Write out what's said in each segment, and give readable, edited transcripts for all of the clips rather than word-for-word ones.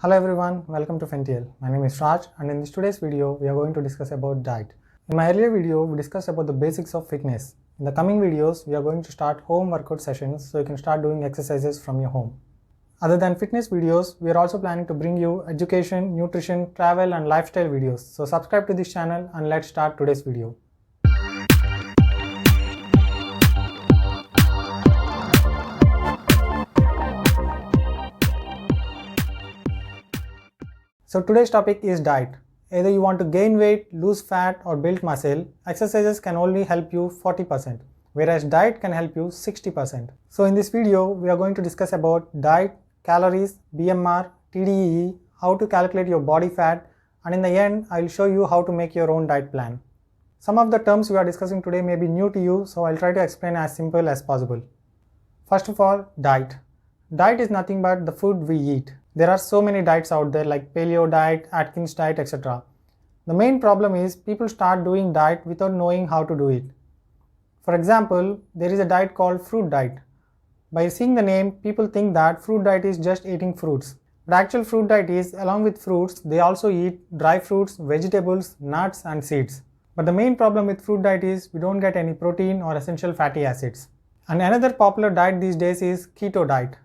Hello everyone, welcome to Fentiel. My name is Raj and in today's video we are going to discuss about diet. In my earlier video we discussed about the basics of fitness. In the coming videos we are going to start home workout sessions so you can start doing exercises from your home. Other than fitness videos, we are also planning to bring you education, nutrition, travel and lifestyle videos. So subscribe to this channel and let's start today's video. So today's topic is diet. Either you want to gain weight, lose fat or build muscle, exercises can only help you 40%, whereas diet can help you 60%. So in this video, we are going to discuss about diet, calories, BMR, TDEE, how to calculate your body fat, and in the end, I will show you how to make your own diet plan. Some of the terms we are discussing today may be new to you, so I'll try to explain as simple as possible. First of all, diet. Diet is nothing but the food we eat. There are so many diets out there like paleo diet, Atkins diet, etc. The main problem is people start doing diet without knowing how to do it. For example, there is a diet called fruit diet. By seeing the name, people think that fruit diet is just eating fruits. But actual fruit diet is, along with fruits, they also eat dry fruits, vegetables, nuts and seeds. But the main problem with fruit diet is we don't get any protein or essential fatty acids. And another popular diet these days is keto diet.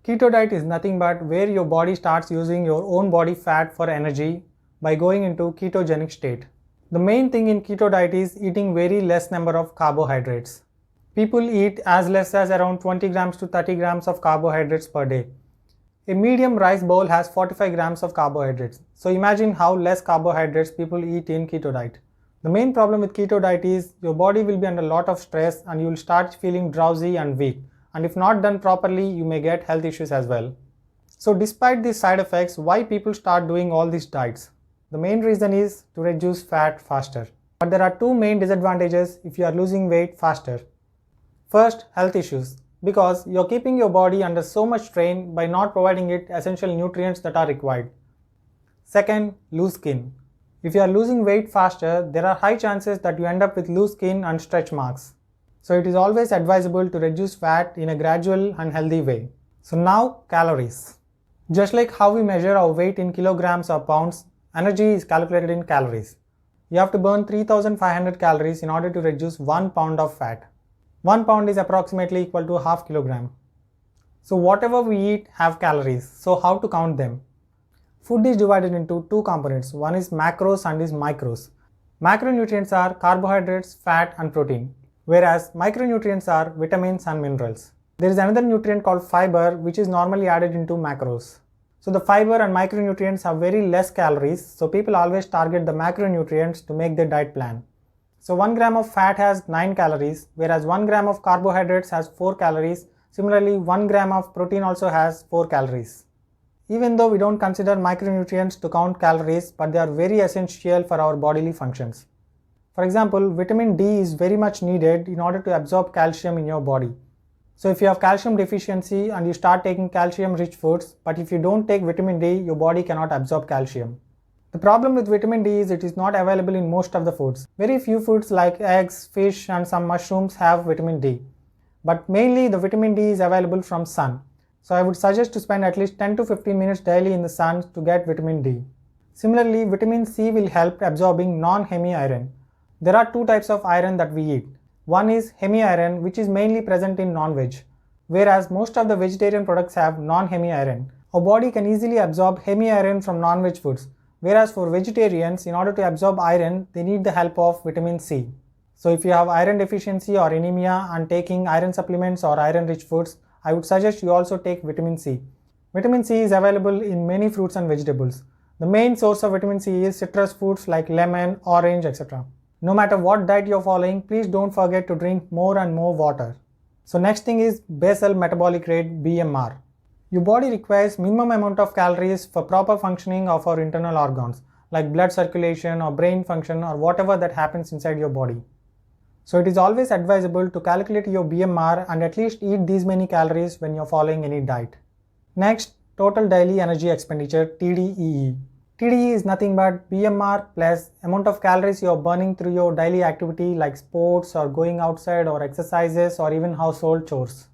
Keto diet is nothing but where your body starts using your own body fat for energy by going into ketogenic state. The main thing in keto diet is eating very less number of carbohydrates. People eat as less as around 20 grams to 30 grams of carbohydrates per day. A medium rice bowl has 45 grams of carbohydrates. So imagine how less carbohydrates people eat in keto diet. The main problem with keto diet is your body will be under a lot of stress and you will start feeling drowsy and weak. And if not done properly, you may get health issues as well. So despite these side effects, why people start doing all these diets? The main reason is to reduce fat faster. But there are two main disadvantages if you are losing weight faster. First, health issues. Because you are keeping your body under so much strain by not providing it essential nutrients that are required. Second, loose skin. If you are losing weight faster, there are high chances that you end up with loose skin and stretch marks. So it is always advisable to reduce fat in a gradual and healthy way. So now, calories. Just like how we measure our weight in kilograms or pounds, energy is calculated in calories. You have to burn 3500 calories in order to reduce 1 pound of fat. 1 pound is approximately equal to half kilogram. So whatever we eat have calories. So how to count them? Food is divided into two components. One is macros and is micros. Macronutrients are carbohydrates, fat and protein, whereas micronutrients are vitamins and minerals. There is another nutrient called fiber which is normally added into macros. So the fiber and micronutrients have very less calories, so people always target the macronutrients to make their diet plan. So 1 gram of fat has 9 calories, whereas 1 gram of carbohydrates has 4 calories. Similarly, 1 gram of protein also has 4 calories. Even though we don't consider micronutrients to count calories, but they are very essential for our bodily functions. For example, vitamin D is very much needed in order to absorb calcium in your body. So if you have calcium deficiency and you start taking calcium rich foods, but if you don't take vitamin D, your body cannot absorb calcium. The problem with vitamin D is it is not available in most of the foods. Very few foods like eggs, fish and some mushrooms have vitamin D. But mainly the vitamin D is available from sun. So I would suggest to spend at least 10 to 15 minutes daily in the sun to get vitamin D. Similarly, vitamin C will help absorbing non-hemi iron. There are two types of iron that we eat. One is hemi iron, which is mainly present in non-veg, whereas most of the vegetarian products have non-hemi iron. Our body can easily absorb hemi iron from non-veg foods, whereas for vegetarians, in order to absorb iron, they need the help of vitamin C. So if you have iron deficiency or anemia and taking iron supplements or iron-rich foods, I would suggest you also take vitamin C. Vitamin C is available in many fruits and vegetables. The main source of vitamin C is citrus fruits like lemon, orange, etc. No matter what diet you're following, please don't forget to drink more and more water. So next thing is basal metabolic rate, BMR. Your body requires minimum amount of calories for proper functioning of our internal organs like blood circulation or brain function or whatever that happens inside your body. So it is always advisable to calculate your BMR and at least eat these many calories when you're following any diet. Next, total daily energy expenditure, TDEE. TDE is nothing but BMR plus amount of calories you are burning through your daily activity like sports or going outside or exercises or even household chores.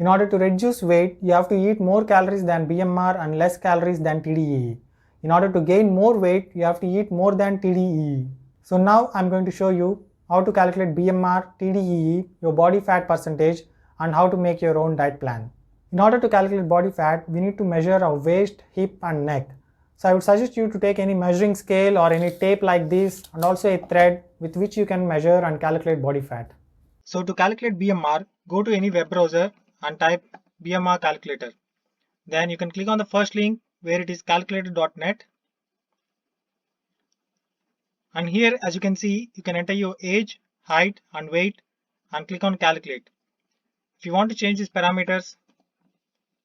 In order to reduce weight, you have to eat more calories than BMR and less calories than TDEE. In order to gain more weight, you have to eat more than TDEE. So now I'm going to show you how to calculate BMR, TDEE, your body fat percentage, and how to make your own diet plan. In order to calculate body fat, we need to measure our waist, hip and neck. So I would suggest you to take any measuring scale or any tape like this and also a thread with which you can measure and calculate body fat. So to calculate BMR, go to any web browser and type BMR calculator. Then you can click on the first link where it is calculator.net. And here, as you can see, you can enter your age, height and weight and click on calculate. If you want to change these parameters,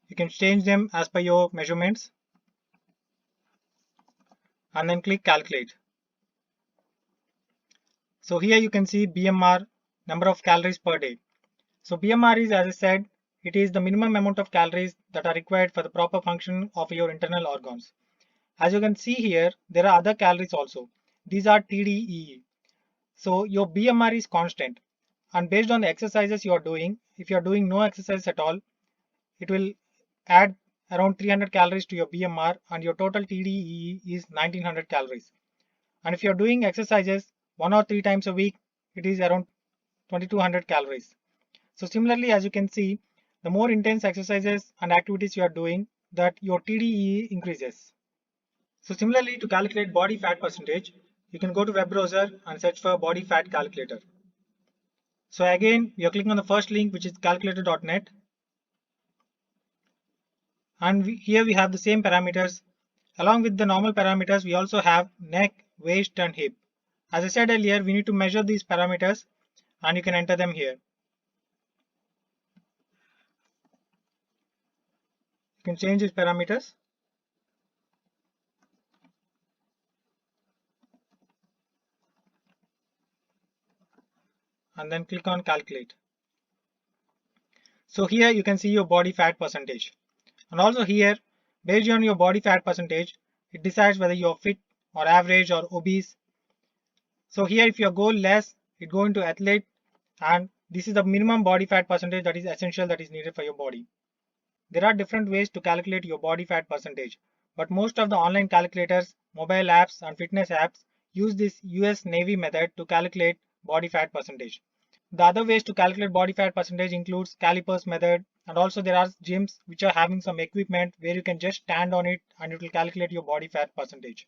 you can change them as per your measurements and then click calculate. So here you can see BMR, number of calories per day. So BMR is, as I said, it is the minimum amount of calories that are required for the proper function of your internal organs. As you can see here, there are other calories also. These are TDEE. So your BMR is constant, and based on the exercises you are doing, if you are doing no exercise at all, it will add around 300 calories to your BMR and your total TDEE is 1900 calories. And if you are doing exercises 1 or 3 times a week, it is around 2200 calories. So similarly, as you can see, the more intense exercises and activities you are doing, that your TDEE increases. So similarly, to calculate body fat percentage, you can go to web browser and search for body fat calculator. So again, we are clicking on the first link, which is calculator.net. And here we have the same parameters. Along with the normal parameters, we also have neck, waist and hip. As I said earlier, we need to measure these parameters and you can enter them here. You can change these parameters. And then click on calculate. So here you can see your body fat percentage. And also here, based on your body fat percentage, it decides whether you are fit or average or obese. So here if your goal less, it go into athlete, and this is the minimum body fat percentage that is essential, that is needed for your body. There are different ways to calculate your body fat percentage, but most of the online calculators, mobile apps and fitness apps use this US Navy method to calculate body fat percentage. The other ways to calculate body fat percentage includes calipers method, and also there are gyms which are having some equipment where you can just stand on it and it will calculate your body fat percentage.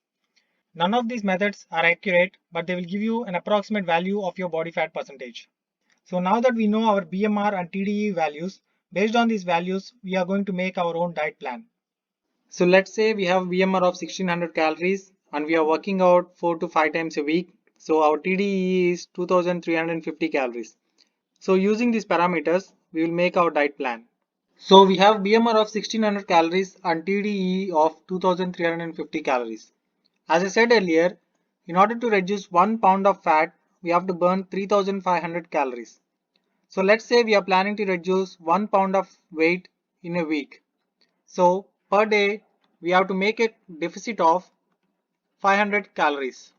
None of these methods are accurate, but they will give you an approximate value of your body fat percentage. So now that we know our BMR and TDE values, based on these values, we are going to make our own diet plan. So let's say we have BMR of 1600 calories and we are working out 4 to 5 times a week. So our TDE is 2350 calories. So using these parameters, we will make our diet plan. So we have BMR of 1600 calories and TDE of 2350 calories. As I said earlier, in order to reduce 1 pound of fat, we have to burn 3500 calories. So let's say we are planning to reduce 1 pound of weight in a week. So per day, we have to make a deficit of 500 calories.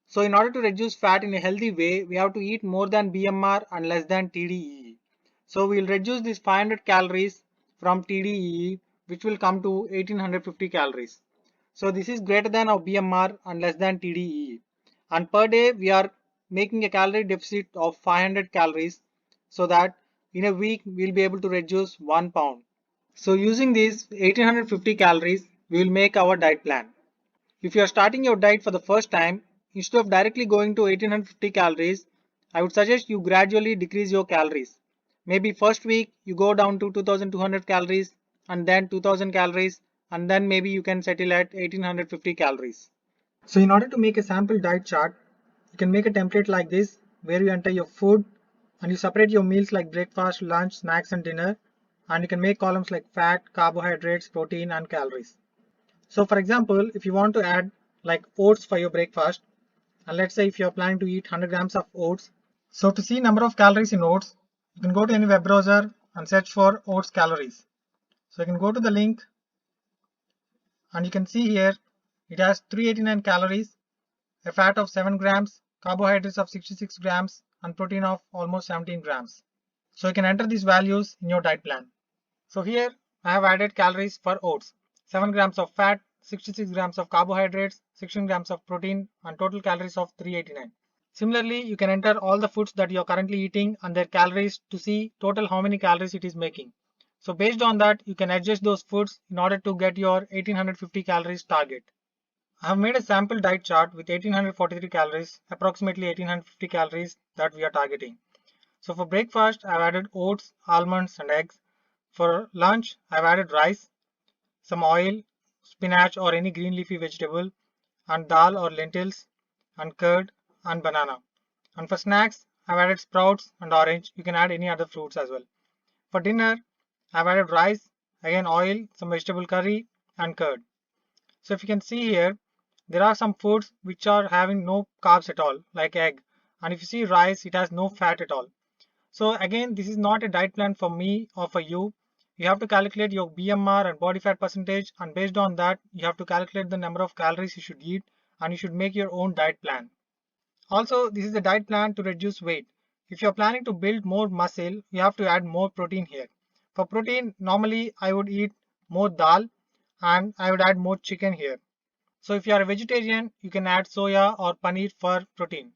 So in order to reduce fat in a healthy way, we have to eat more than BMR and less than TDEE. So we will reduce this 500 calories from TDEE, which will come to 1850 calories. So this is greater than our BMR and less than TDEE. And per day we are making a calorie deficit of 500 calories, so that in a week we will be able to reduce 1 pound. So using these 1850 calories, we will make our diet plan. If you are starting your diet for the first time, instead of directly going to 1850 calories, I would suggest you gradually decrease your calories. Maybe first week you go down to 2200 calories and then 2000 calories, and then maybe you can settle at 1850 calories. So in order to make a sample diet chart, you can make a template like this where you enter your food and you separate your meals like breakfast, lunch, snacks and dinner, and you can make columns like fat, carbohydrates, protein and calories. So for example, if you want to add like oats for your breakfast, and let's say if you're planning to eat 100 grams of oats, so to see number of calories in oats, you can go to any web browser and search for oats calories. So you can go to the link and you can see here it has 389 calories, a fat of 7 grams, carbohydrates of 66 grams and protein of almost 17 grams. So you can enter these values in your diet plan. So here I have added calories for oats. 7 grams of fat, 66 grams of carbohydrates, 16 grams of protein and total calories of 389. Similarly, you can enter all the foods that you are currently eating and their calories to see total how many calories it is making. So based on that, you can adjust those foods in order to get your 1850 calories target. I have made a sample diet chart with 1843 calories, approximately 1850 calories that we are targeting. So for breakfast, I've added oats, almonds and eggs. For lunch, I've added rice, some oil, spinach or any green leafy vegetable, and dal or lentils, and curd and banana. And for snacks, I've added sprouts and orange. You can add any other fruits as well. For dinner, I've added rice, again oil, some vegetable curry, and curd. So if you can see here, there are some foods which are having no carbs at all, like egg. And if you see rice, it has no fat at all. So again, this is not a diet plan for me or for you. You have to calculate your BMR and body fat percentage, and based on that, you have to calculate the number of calories you should eat, and you should make your own diet plan. Also, this is a diet plan to reduce weight. If you're planning to build more muscle, you have to add more protein here. For protein, normally I would eat more dal and I would add more chicken here. So if you are a vegetarian, you can add soya or paneer for protein.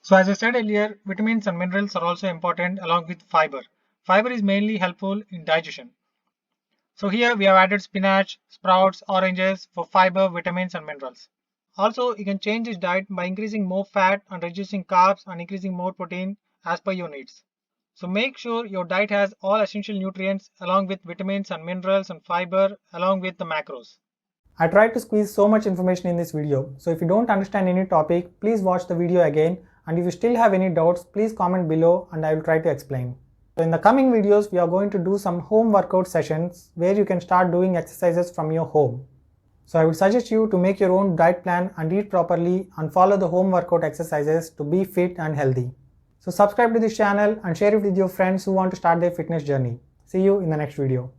So as I said earlier, vitamins and minerals are also important along with fiber. Fiber is mainly helpful in digestion. So here we have added spinach, sprouts, oranges for fiber, vitamins and minerals. Also, you can change this diet by increasing more fat and reducing carbs and increasing more protein as per your needs. So make sure your diet has all essential nutrients along with vitamins and minerals and fiber along with the macros. I tried to squeeze so much information in this video, so if you don't understand any topic, please watch the video again, and if you still have any doubts, please comment below and I will try to explain. So in the coming videos, we are going to do some home workout sessions where you can start doing exercises from your home. So I would suggest you to make your own diet plan and eat properly and follow the home workout exercises to be fit and healthy. So subscribe to this channel and share it with your friends who want to start their fitness journey. See you in the next video.